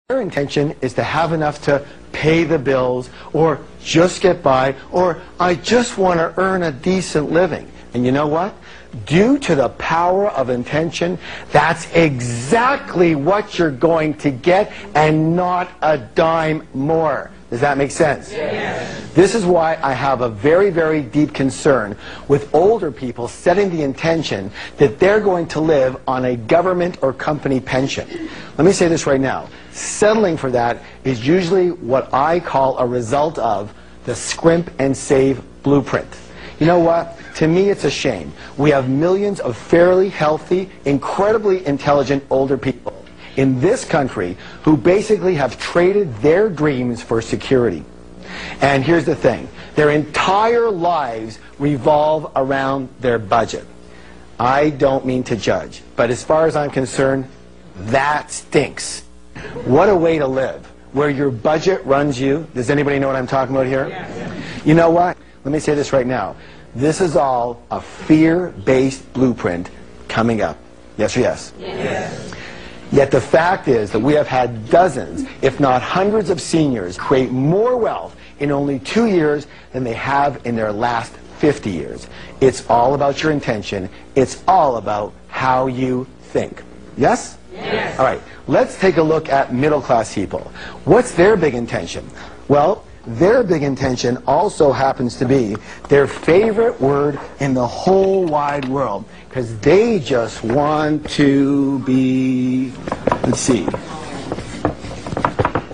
Their intention is to have enough to pay the bills, or just get by, or I just want to earn a decent living. And you know what? Due to the power of intention, that's exactly what you're going to get, and not a dime more. Does that make sense? Yes. This is why I have a very, very deep concern with older people setting the intention that they're going to live on a government or company pension. Let me say this right now. Settling for that is usually what I call a result of the scrimp and save blueprint. You know what? To me, it's a shame. We have millions of fairly healthy, incredibly intelligent older people in this country who basically have traded their dreams for security. And here's the thing. Their entire lives revolve around their budget. I don't mean to judge, but as far as I'm concerned, that stinks. What a way to live, where your budget runs you. Does anybody know what I'm talking about here? Yes. You know what? Let me say this right now. This is all a fear-based blueprint coming up. Yes or yes? Yes. Yet the fact is that we have had dozens, if not hundreds of seniors create more wealth in only 2 years than they have in their last 50 years. It's all about your intention. It's all about how you think. Yes? Yes. All right, let's take a look at middle-class people. What's their big intention? Well, their big intention also happens to be their favorite word in the whole wide world, because they just want to be, let's see,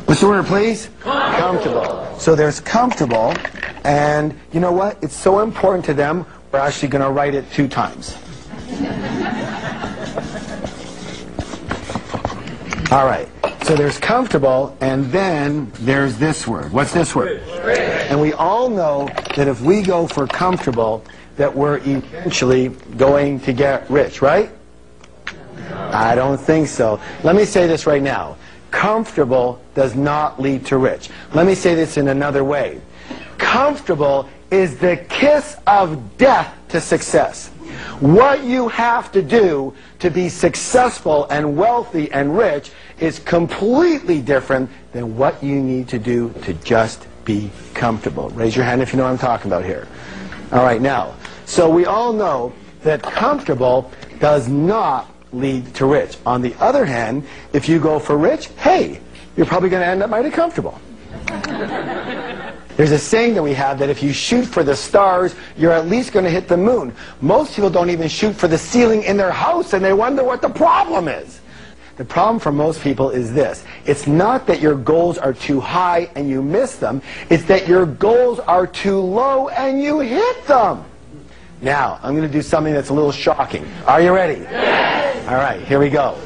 what's the word, please? Comfortable. So there's comfortable, and you know what? It's so important to them, we're actually going to write it 2 times. All right, so there's comfortable, and then there's this word. What's this word? Rich. And we all know that if we go for comfortable, that we're eventually going to get rich, right? I don't think so. Let me say this right now. Comfortable does not lead to rich. Let me say this in another way. Comfortable is the kiss of death to success. What you have to do to be successful and wealthy and rich is completely different than what you need to do to just be comfortable. Raise your hand if you know what I'm talking about here. All right, now, so we all know that comfortable does not lead to rich. On the other hand, if you go for rich, hey, you're probably going to end up mighty comfortable. There's a saying that we have that if you shoot for the stars, you're at least going to hit the moon. Most people don't even shoot for the ceiling in their house, and they wonder what the problem is. The problem for most people is this. It's not that your goals are too high and you miss them. It's that your goals are too low and you hit them. Now, I'm going to do something that's a little shocking. Are you ready? Yes. All right, here we go.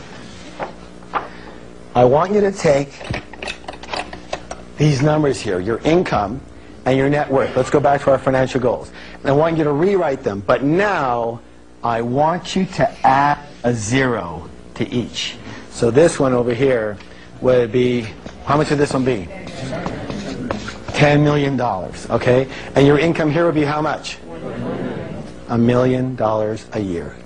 I want you to take these numbers here, your income and your net worth. Let's go back to our financial goals. And I want you to rewrite them, but now I want you to add a 0 to each. So this one over here would be, how much would this one be? $10 million, okay? And your income here would be how much? $1 million a year.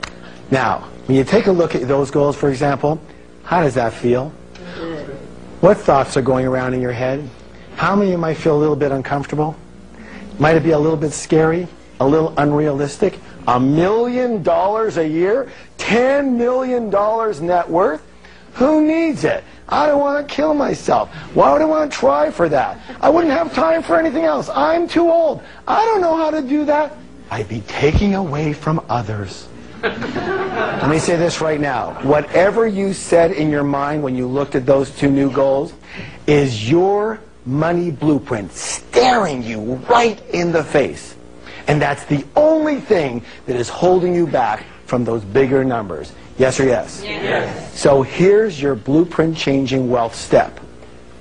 Now, when you take a look at those goals, for example, how does that feel? What thoughts are going around in your head? How many of you might feel a little bit uncomfortable? Might it be a little bit scary? A little unrealistic? $1 million a year? $10 million net worth? Who needs it? I don't want to kill myself. Why would I want to try for that? I wouldn't have time for anything else. I'm too old. I don't know how to do that. I'd be taking away from others. Let me say this right now. Whatever you said in your mind when you looked at those 2 new goals is your money blueprint staring you right in the face. And that's the only thing that is holding you back from those bigger numbers. Yes or yes? Yes. So here's your blueprint changing wealth step.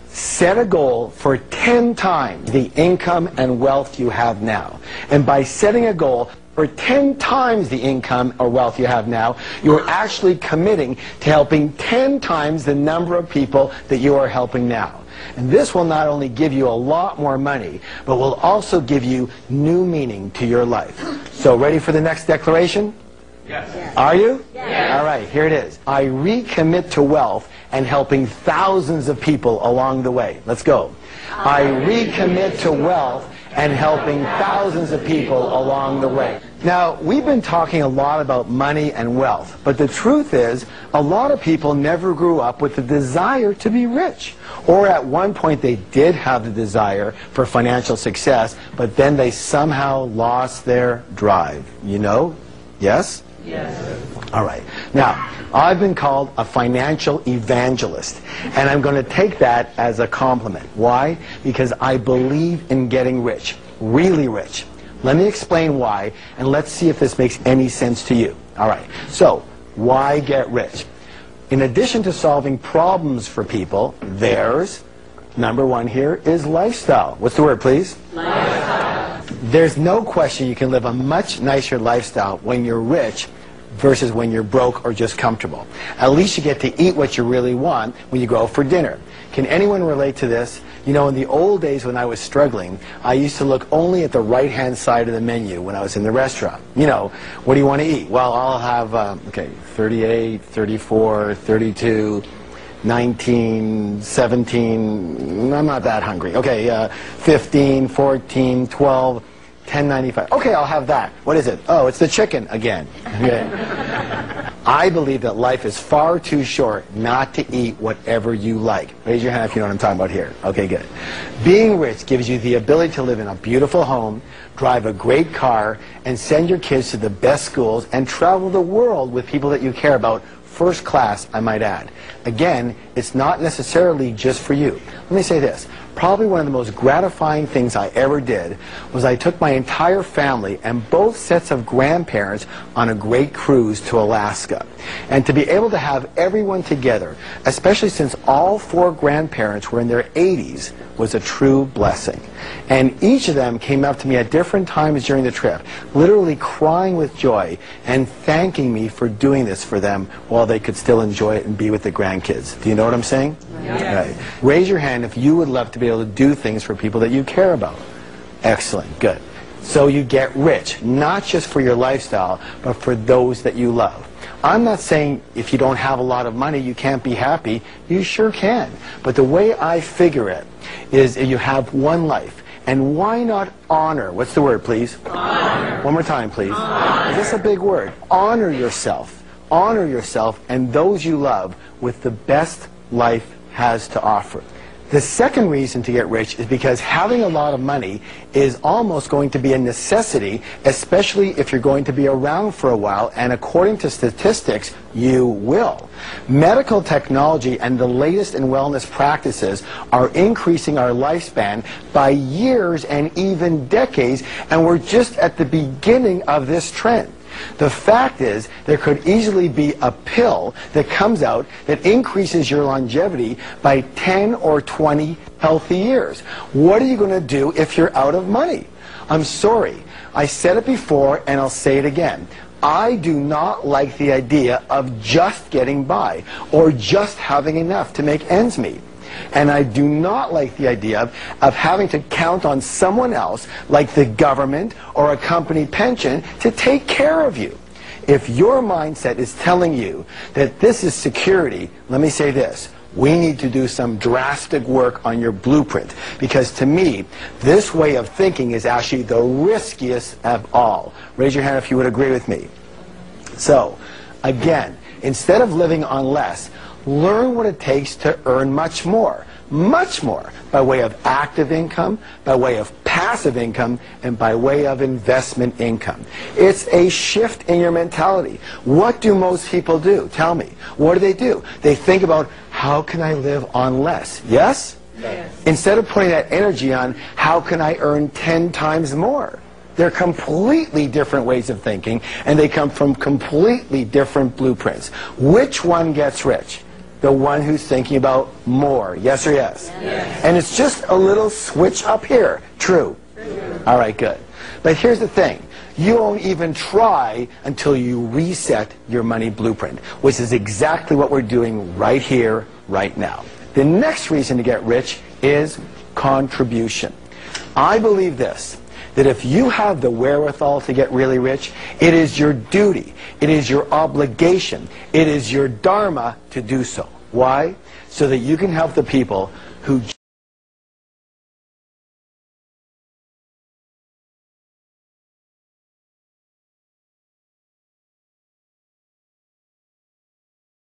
Set a goal for 10 times the income and wealth you have now. And by setting a goal for 10 times the income or wealth you have now, you're actually committing to helping 10 times the number of people that you are helping now. And this will not only give you a lot more money, but will also give you new meaning to your life. So ready for the next declaration? Yes. Are you? Yes. All right, here it is. I recommit to wealth and helping thousands of people along the way. Let's go. I recommit to wealth and helping thousands of people along the way. Now, we've been talking a lot about money and wealth, but the truth is, a lot of people never grew up with the desire to be rich. Or at one point they did have the desire for financial success, but then they somehow lost their drive. You know? Yes? Yes. All right. Now, I've been called a financial evangelist, and I'm going to take that as a compliment. Why? Because I believe in getting rich, really rich. Let me explain why, and let's see if this makes any sense to you. All right. So, why get rich? In addition to solving problems for people, there's, number one here, is lifestyle. What's the word, please? Lifestyle. There's no question you can live a much nicer lifestyle when you're rich versus when you're broke or just comfortable. At least you get to eat what you really want when you go out for dinner. Can anyone relate to this? You know, in the old days when I was struggling, I used to look only at the right-hand side of the menu when I was in the restaurant. You know, what do you want to eat? Well, I'll have, okay, 38, 34, 32, 19, 17, I'm not that hungry. Okay, 15, 14, 12, 10.95. Okay, I'll have that. What is it? Oh, it's the chicken again. Okay. I believe that life is far too short not to eat whatever you like. Raise your hand if you know what I'm talking about here. Okay, good. Being rich gives you the ability to live in a beautiful home, drive a great car, and send your kids to the best schools and travel the world with people that you care about. First class, I might add. Again, it's not necessarily just for you. Let me say this. Probably one of the most gratifying things I ever did was I took my entire family and both sets of grandparents on a great cruise to Alaska. And to be able to have everyone together, especially since all four grandparents were in their 80s, was a true blessing. And each of them came up to me at different times during the trip, literally crying with joy and thanking me for doing this for them while they could still enjoy it and be with the grandkids. Do you know what I'm saying? Yes. Right. Raise your hand if you would love to be able to do things for people that you care about. Excellent. Good. So you get rich, not just for your lifestyle, but for those that you love. I'm not saying if you don't have a lot of money you can't be happy. You sure can. But the way I figure it is you have one life. And why not honor? What's the word, please? Honor. One more time, please. Honor. Is this a big word? Honor yourself. Honor yourself and those you love with the best life has to offer. The second reason to get rich is because having a lot of money is almost going to be a necessity, especially if you're going to be around for a while, and according to statistics, you will. Medical technology and the latest in wellness practices are increasing our lifespan by years and even decades, and we're just at the beginning of this trend. The fact is, there could easily be a pill that comes out that increases your longevity by 10 or 20 healthy years. What are you going to do if you're out of money? I'm sorry. I said it before and I'll say it again. I do not like the idea of just getting by or just having enough to make ends meet. And I do not like the idea of having to count on someone else, like the government or a company pension, to take care of you. If your mindset is telling you that this is security, let me say this. We need to do some drastic work on your blueprint, because to me, this way of thinking is actually the riskiest of all. Raise your hand if you would agree with me. So, again, instead of living on less, learn what it takes to earn much more, by way of active income, by way of passive income, and by way of investment income. It's a shift in your mentality. What do most people do? Tell me. What do? They think about, how can I live on less? Yes? Yes. Instead of putting that energy on, how can I earn 10 times more? They're completely different ways of thinking, and they come from completely different blueprints. Which one gets rich? The one who's thinking about more. Yes or yes? Yes. And it's just a little switch up here. True? True. All right, good. But here's the thing. You won't even try until you reset your money blueprint, which is exactly what we're doing right here, right now. The next reason to get rich is contribution. I believe this, that if you have the wherewithal to get really rich, it is your duty, it is your obligation, it is your dharma to do so. Why? So that you can help the people who